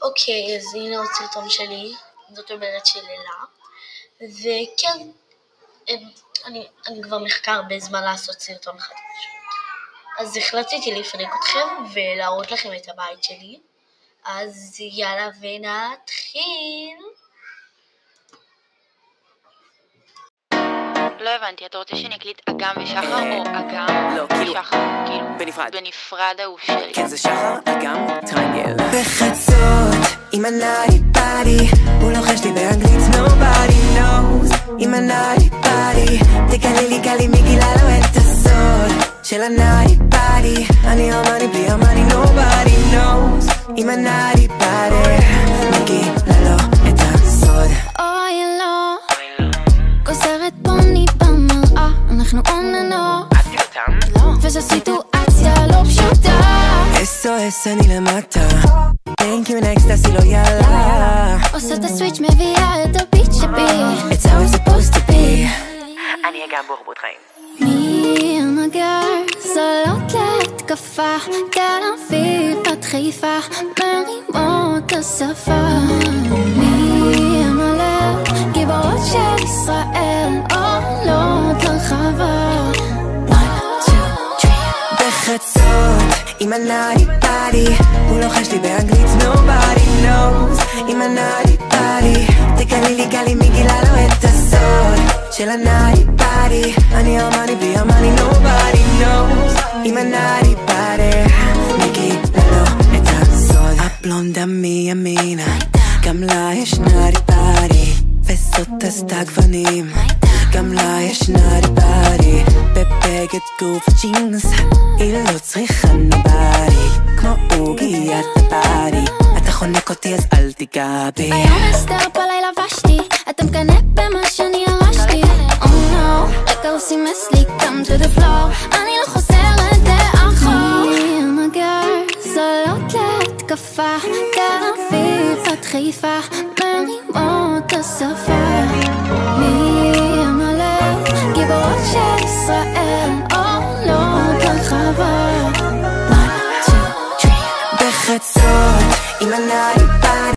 אוקיי, אז הנה עוד סרטון שלי, זאת אומרת של אלה, וכן, אני כבר מחכה הרבה זמן לעשות סרטון חדש. אז החלטתי לפנק אתכם ולהראות לכם את הבית שלי, אז יאללה ונתחיל. לא הבנתי, אתה רוצה שאני אקליט אגם ושחר או אגם ושחר? כאילו, בנפרד הוא שלי. כן, זה שחר, אגם, טריינגל. בחצות, עם הנאי פאדי, הוא לוחש לי באנגלית, nobody knows. עם הנאי פאדי, תקלי מי גילה לו את הסוד של הנאי פאדי. אני אמני בלי אמני, nobody knows. עם הנאי פאדי, מי גילה לו את הסוד. אוי לא, גוזרת פוני במראה, אנחנו on and off, וזו סיטואציה לא פשוטה. SOS אני למטה, thank you next תעשי לו יאללה, עושה את הסוויץ' מביאה את הביט שבי, it's how it's supposed to be. אני אגם בורבות חיים. מי המגר זולות להתקפה, תל אביב עד חיפה מרימות השפה. מי המלך גיבורות של ישראל עולות לרחבה. בחצות עם הנאי פאדי, הוא לוחש לי באנגלית, nobody knows. עם הנאי פאדי, תקלי מי גילה לו את הסוד של הנאי פאדי. אני אמני בלי אמני, nobody knows. עם הנאי פאדי, מי גילה לו את הסוד. הבלונדה מימינה, גם לה יש נאי פאדי, וזאת עשתה גוונים, גם לה יש נאי פאדי. בבגד גוף ג'ינס, היא לא צריכה נובדי, כמו עוגיית הפאדי, אתה חונק אותי אז אל תיגע בי. היום אסתר בלילה לבשתי, אתה מקנא במה שאני הרשתי. Oh no, רגע הוא סימס לי, come to the floor, אני לא חוזרת לאחור. מי המגר זולות להתקפה, תל אביב עד חיפה מרימות השפה. מי המלך גיבורות של ישראל עולות לרחבה. בחצות עם הנאי פאדי